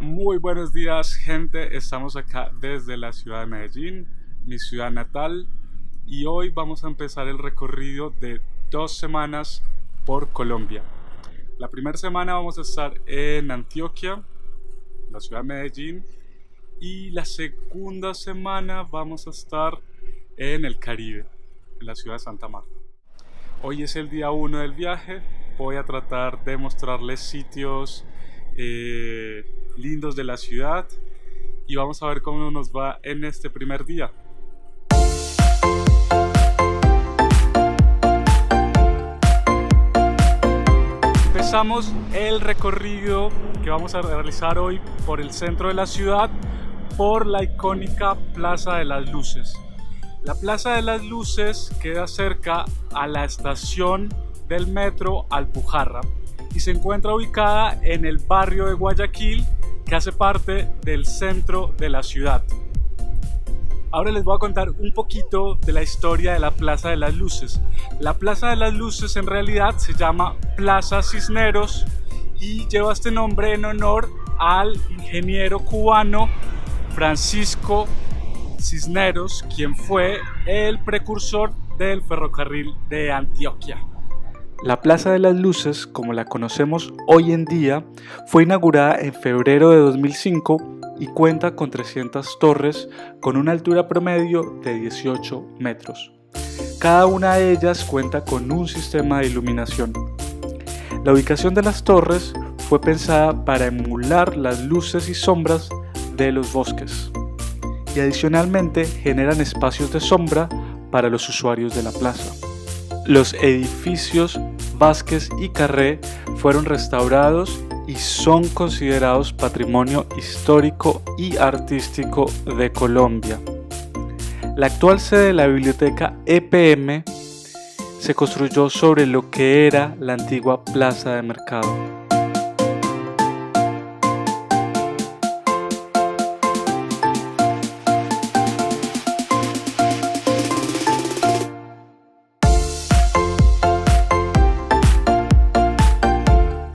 Muy buenos días, gente. Estamos acá desde la ciudad de Medellín, mi ciudad natal, y hoy vamos a empezar el recorrido de 2 semanas por Colombia. La primera semana vamos a estar en Antioquia, la ciudad de Medellín, y la segunda semana vamos a estar en el Caribe, en la ciudad de Santa Marta. Hoy es el día 1 del viaje. Voy a tratar de mostrarles sitios lindos de la ciudad y vamos a ver cómo nos va en este primer día. Empezamos el recorrido que vamos a realizar hoy por el centro de la ciudad, por la icónica Plaza de las Luces. La Plaza de las Luces queda cerca a la estación del metro Alpujarra y se encuentra ubicada en el barrio de Guayaquil, que hace parte del centro de la ciudad. Ahora les voy a contar un poquito de la historia de la Plaza de las Luces. La Plaza de las Luces en realidad se llama Plaza Cisneros y lleva este nombre en honor al ingeniero cubano Francisco Cisneros, quien fue el precursor del ferrocarril de Antioquia. La Plaza de las Luces, como la conocemos hoy en día, fue inaugurada en febrero de 2005 y cuenta con 300 torres con una altura promedio de 18 metros. Cada una de ellas cuenta con un sistema de iluminación. La ubicación de las torres fue pensada para emular las luces y sombras de los bosques y adicionalmente generan espacios de sombra para los usuarios de la plaza. Los edificios Vázquez y Carré fueron restaurados y son considerados patrimonio histórico y artístico de Colombia. La actual sede de la biblioteca EPM se construyó sobre lo que era la antigua plaza de mercado.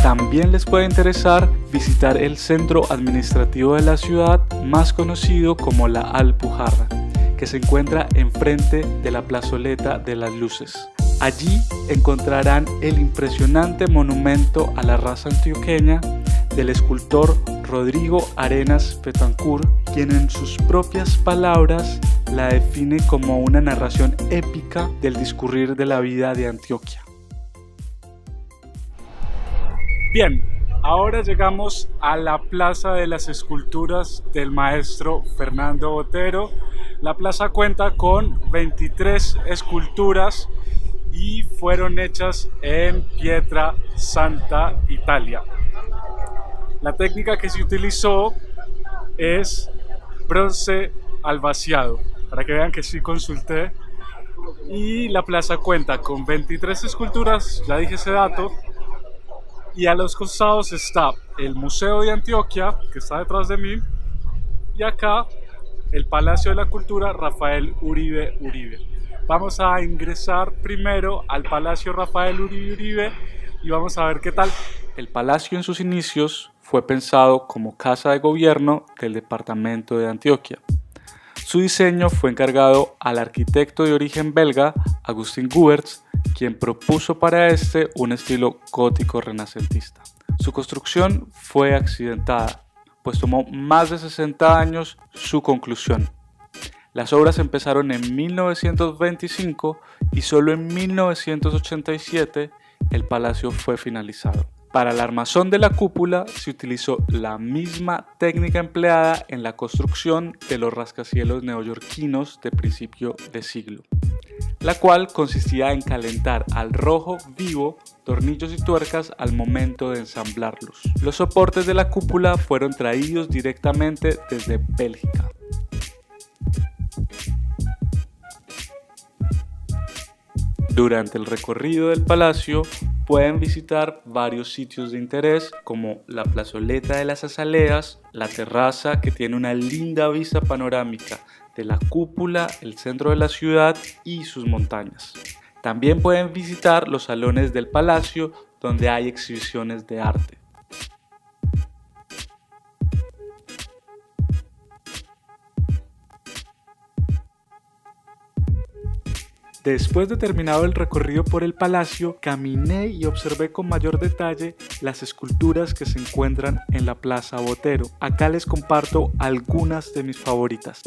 También les puede interesar visitar el centro administrativo de la ciudad, más conocido como la Alpujarra, que se encuentra enfrente de la plazoleta de las Luces. Allí encontrarán el impresionante monumento a la raza antioqueña del escultor Rodrigo Arenas Betancourt, quien en sus propias palabras la define como una narración épica del discurrir de la vida de Antioquia. Bien, ahora llegamos a la Plaza de las Esculturas del maestro Fernando Botero. La plaza cuenta con 23 esculturas y fueron hechas en Pietra Santa Italia. La técnica que se utilizó es bronce al vaciado, para que vean que sí consulté. Y la plaza cuenta con 23 esculturas, ya dije ese dato. Y a los costados está el Museo de Antioquia, que está detrás de mí, y acá el Palacio de la Cultura Rafael Uribe Uribe. Vamos a ingresar primero al Palacio Rafael Uribe Uribe y vamos a ver qué tal. El palacio en sus inicios fue pensado como casa de gobierno del departamento de Antioquia. Su diseño fue encargado al arquitecto de origen belga Agustín Guberts, quien propuso para este un estilo gótico renacentista. Su construcción fue accidentada, pues tomó más de 60 años su conclusión. Las obras empezaron en 1925 y solo en 1987 el palacio fue finalizado. Para el armazón de la cúpula se utilizó la misma técnica empleada en la construcción de los rascacielos neoyorquinos de principio de siglo, la cual consistía en calentar al rojo vivo tornillos y tuercas al momento de ensamblarlos. Los soportes de la cúpula fueron traídos directamente desde Bélgica. Durante el recorrido del palacio pueden visitar varios sitios de interés como la plazoleta de las Azaleas, la terraza que tiene una linda vista panorámica de la cúpula, el centro de la ciudad y sus montañas. También pueden visitar los salones del palacio donde hay exhibiciones de arte. Después de terminado el recorrido por el palacio, caminé y observé con mayor detalle las esculturas que se encuentran en la Plaza Botero. Acá les comparto algunas de mis favoritas.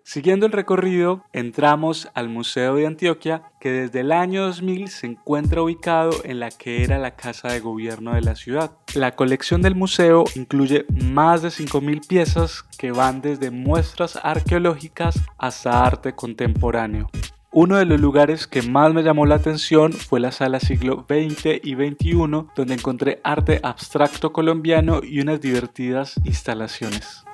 Siguiendo el recorrido, entramos al Museo de Antioquia, que desde el año 2000 se encuentra ubicado en la que era la Casa de Gobierno de la ciudad. La colección del museo incluye más de 5.000 piezas que van desde muestras arqueológicas hasta arte contemporáneo. Uno de los lugares que más me llamó la atención fue la sala siglo XX y XXI, donde encontré arte abstracto colombiano y unas divertidas instalaciones.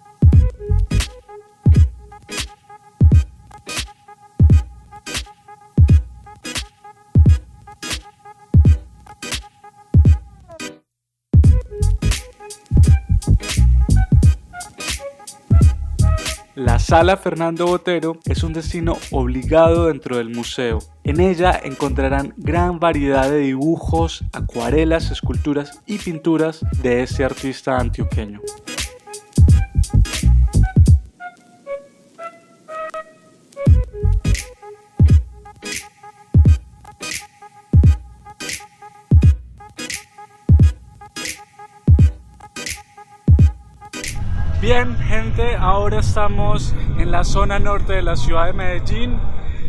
La Sala Fernando Botero es un destino obligado dentro del museo. En ella encontrarán gran variedad de dibujos, acuarelas, esculturas y pinturas de este artista antioqueño. Bien, gente, ahora estamos en la zona norte de la ciudad de Medellín,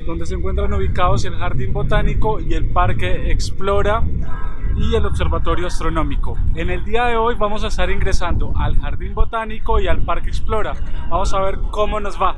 donde se encuentran ubicados el Jardín Botánico y el Parque Explora y el Observatorio Astronómico. En el día de hoy vamos a estar ingresando al Jardín Botánico y al Parque Explora. Vamos a ver cómo nos va.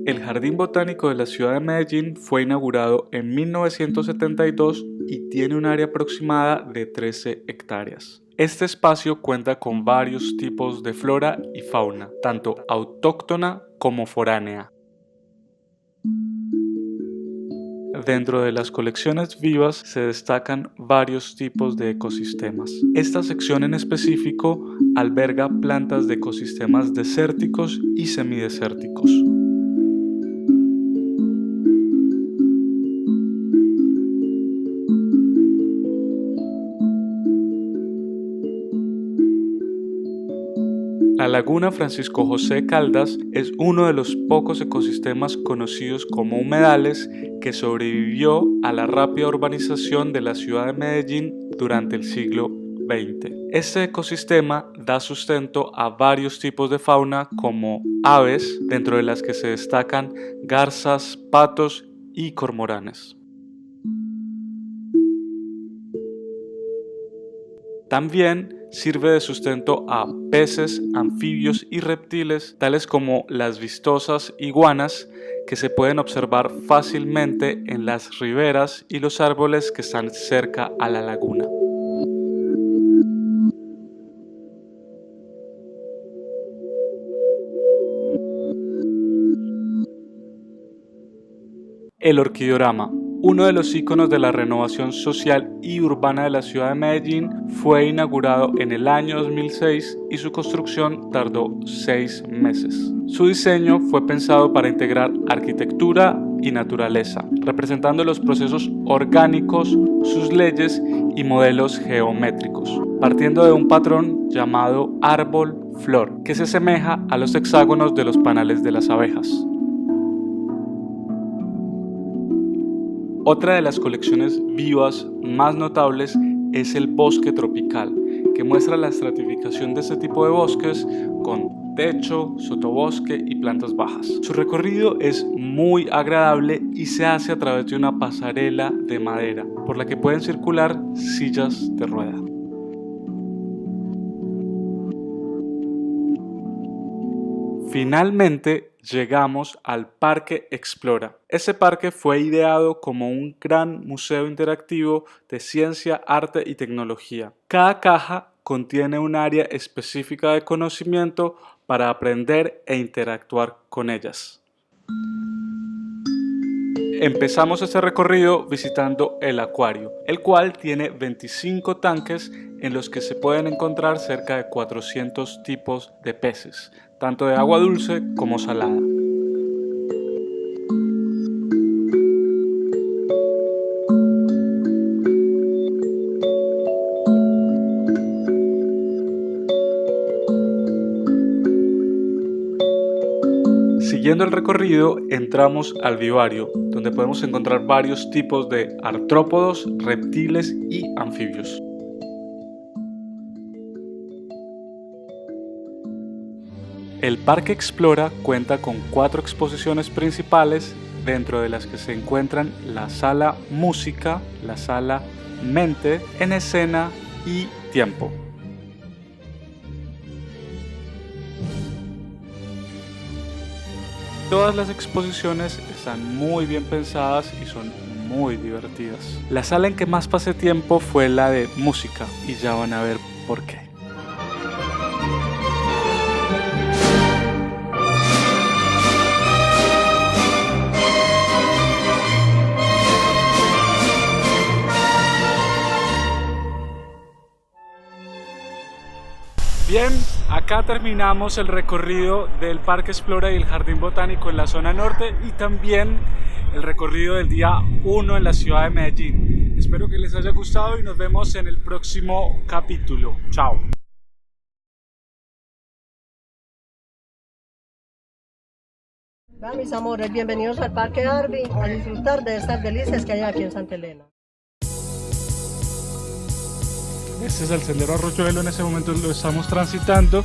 El Jardín Botánico de la ciudad de Medellín fue inaugurado en 1972 y tiene un área aproximada de 13 hectáreas. Este espacio cuenta con varios tipos de flora y fauna, tanto autóctona como foránea. Dentro de las colecciones vivas se destacan varios tipos de ecosistemas. Esta sección en específico alberga plantas de ecosistemas desérticos y semidesérticos. La laguna Francisco José Caldas es uno de los pocos ecosistemas conocidos como humedales que sobrevivió a la rápida urbanización de la ciudad de Medellín durante el siglo XX. Este ecosistema da sustento a varios tipos de fauna como aves, dentro de las que se destacan garzas, patos y cormoranes. También sirve de sustento a peces, anfibios y reptiles, tales como las vistosas iguanas, que se pueden observar fácilmente en las riberas y los árboles que están cerca a la laguna. El Orquidorama, uno de los íconos de la renovación social y urbana de la ciudad de Medellín, fue inaugurado en el año 2006 y su construcción tardó 6 meses. Su diseño fue pensado para integrar arquitectura y naturaleza, representando los procesos orgánicos, sus leyes y modelos geométricos, partiendo de un patrón llamado árbol-flor, que se asemeja a los hexágonos de los panales de las abejas. Otra de las colecciones vivas más notables es el bosque tropical, que muestra la estratificación de este tipo de bosques con techo, sotobosque y plantas bajas. Su recorrido es muy agradable y se hace a través de una pasarela de madera, por la que pueden circular sillas de rueda. Finalmente llegamos al Parque Explora. Ese parque fue ideado como un gran museo interactivo de ciencia, arte y tecnología. Cada caja contiene un área específica de conocimiento para aprender e interactuar con ellas. Empezamos este recorrido visitando el acuario, el cual tiene 25 tanques en los que se pueden encontrar cerca de 400 tipos de peces, tanto de agua dulce como salada. Siguiendo el recorrido, entramos al vivario, donde podemos encontrar varios tipos de artrópodos, reptiles y anfibios. El Parque Explora cuenta con 4 exposiciones principales, dentro de las que se encuentran la sala Música, la sala Mente, en Escena y Tiempo. Todas las exposiciones están muy bien pensadas y son muy divertidas. La sala en que más pasé tiempo fue la de música y ya van a ver por qué. Bien, acá terminamos el recorrido del Parque Explora y el Jardín Botánico en la zona norte y también el recorrido del día 1 en la ciudad de Medellín. Espero que les haya gustado y nos vemos en el próximo capítulo. Chao. Mis amores, bienvenidos al Parque Arby a disfrutar de estas delicias que hay aquí en Santa Elena. Este es el sendero Arroyuelo, en ese momento lo estamos transitando